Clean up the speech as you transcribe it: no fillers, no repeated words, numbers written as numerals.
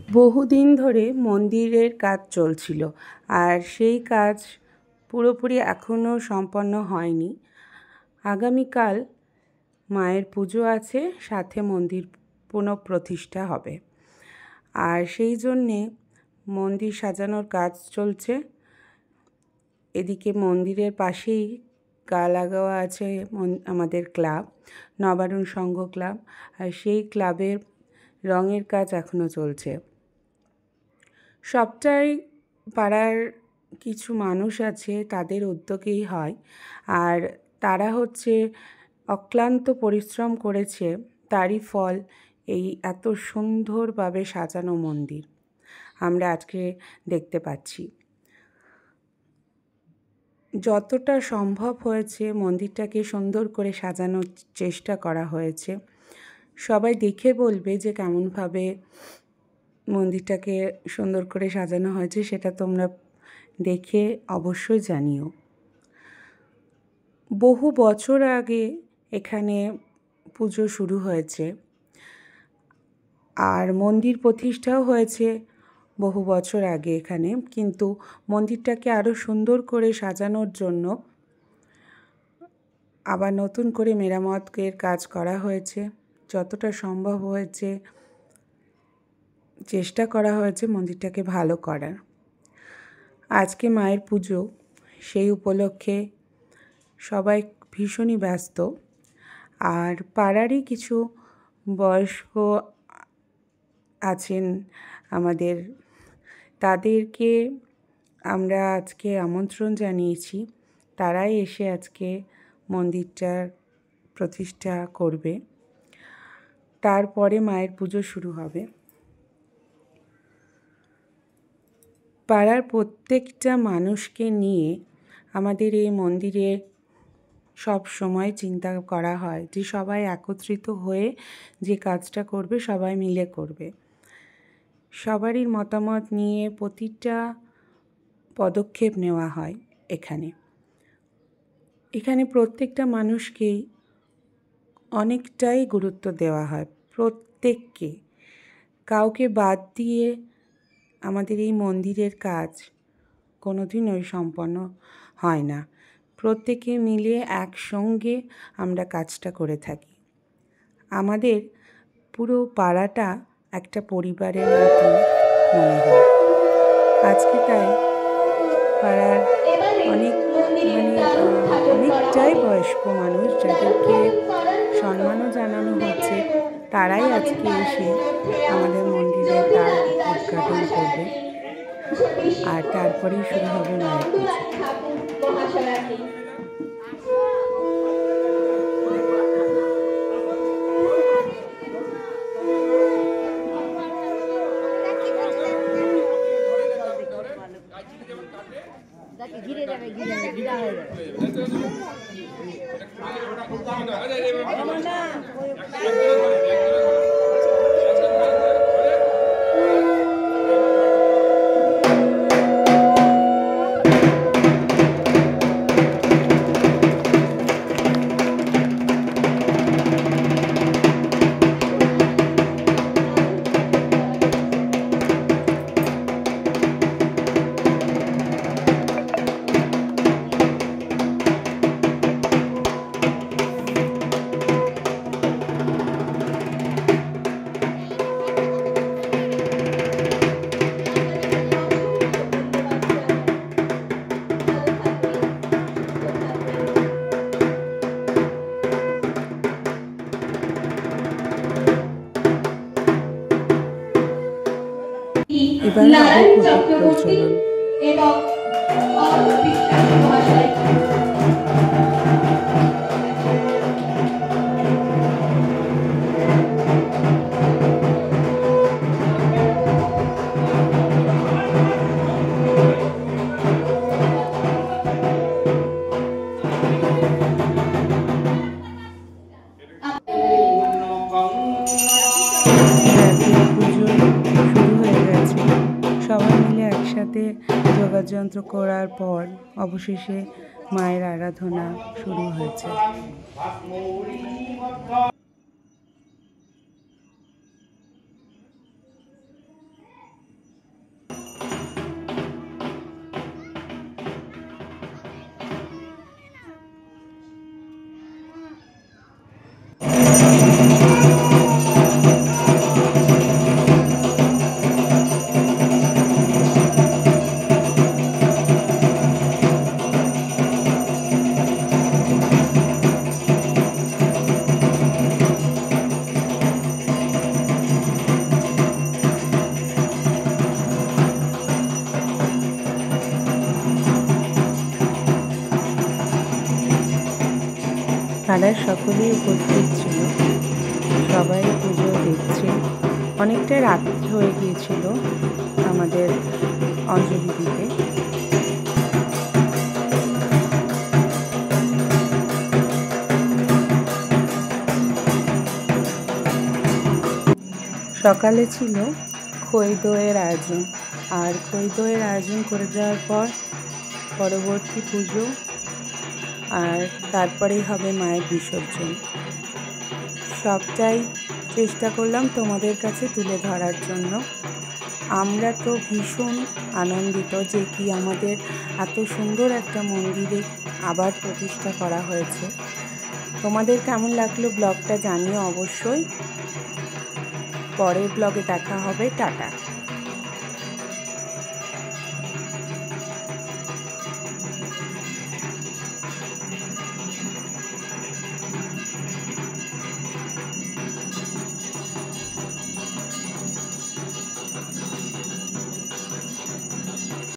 বহুদিন ধরে মন্দিরের কাজ চলছিল, আর সেই কাজ পুরোপুরি এখনও সম্পন্ন হয়নি। আগামীকাল মায়ের পুজো আছে, সাথে মন্দির পুনঃপ্রতিষ্ঠা হবে, আর সেই জন্যে মন্দির সাজানোর কাজ চলছে। এদিকে মন্দিরের পাশেই গা লাগাওয়া আছে আমাদের ক্লাব, নবারুণ সংঘ ক্লাব, আর সেই ক্লাবের রঙের কাজ এখনও চলছে। সবটাই পাড়ার কিছু মানুষ আছে, তাদের উদ্যোগেই হয়, আর তারা হচ্ছে অক্লান্ত পরিশ্রম করেছে, তারই ফল এই এত সুন্দরভাবে সাজানো মন্দির আমরা আজকে দেখতে পাচ্ছি। যতটা সম্ভব হয়েছে মন্দিরটাকে সুন্দর করে সাজানোর চেষ্টা করা হয়েছে। সবাই দেখে বলবে যে কেমনভাবে মন্দিরটাকে সুন্দর করে সাজানো হয়েছে, সেটা তোমরা দেখে অবশ্যই জানিও। বহু বছর আগে এখানে পুজো শুরু হয়েছে, আর মন্দির প্রতিষ্ঠাও হয়েছে বহু বছর আগে এখানে, কিন্তু মন্দিরটাকে আরও সুন্দর করে সাজানোর জন্য আবার নতুন করে মেরামতের কাজ করা হয়েছে। যতটা সম্ভব হয়েছে চেষ্টা করা হয়েছে মন্দিরটাকে ভালো করার। আজকে মায়ের পুজো, সেই উপলক্ষে সবাই ভীষণই ব্যস্ত, আর পাড়ারই কিছু বয়স্ক আছেন আমাদের, তাদেরকে আমরা আজকে আমন্ত্রণ জানিয়েছি। তারাই এসে আজকে মন্দিরটার প্রতিষ্ঠা করবে, তারপরে মায়ের পুজো শুরু হবে। পাড়ার প্রত্যেকটা মানুষকে নিয়ে আমাদের এই মন্দিরে সব সময় চিন্তা করা হয় যে সবাই একত্রিত হয়ে যে কাজটা করবে সবাই মিলে করবে। সবারই মতামত নিয়ে প্রতিটা পদক্ষেপ নেওয়া হয়। এখানে প্রত্যেকটা মানুষকেই অনেকটাই গুরুত্ব দেওয়া হয়, প্রত্যেককে, কাউকে বাদ দিয়ে আমাদের এই মন্দিরের কাজ কোনোদিনই সম্পন্ন হয় না। প্রত্যেকে মিলে একসঙ্গে আমরা কাজটা করে থাকি। আমাদের পুরো পাড়াটা একটা পরিবারের মতো মনে হয়। আজকে তাই পাড়ার অনেকটাই বয়স্ক মানুষ, যাদেরকে সম্মানও জানানো হচ্ছে, তারাই আজকে এসে আমাদের মন্দিরে তার উদ্ঘাটন করবে, আর তারপরেই শুরু হবে মায়ের পুজো। এবার প্রচলন এবং যোগযন্ত্র করার পর অবশেষে মায়ের আরাধনা শুরু হয়েছে। পাড়ার সকলেই উপস্থিত ছিল, সবাই পুজো দেখছে। অনেকটা রাত হয়ে গিয়েছিল আমাদের অঞ্জলি দিতে। সকালে ছিল খই দইয়ের আয়োজন, আর খই দইয়ের আয়োজন করে দেওয়ার পর পরবর্তী পুজো, আর তারপরেই হবে মায়ের বিসর্জন। সবটাই চেষ্টা করলাম তোমাদের কাছে তুলে ধরার জন্য। আমরা তো ভীষণ আনন্দিত যে কি আমাদের এত সুন্দর একটা মন্দিরে আবার প্রতিষ্ঠা করা হয়েছে। তোমাদের কেমন লাগলো ব্লগটা জানিও অবশ্যই। পরের ব্লগে দেখা হবে। টাটা।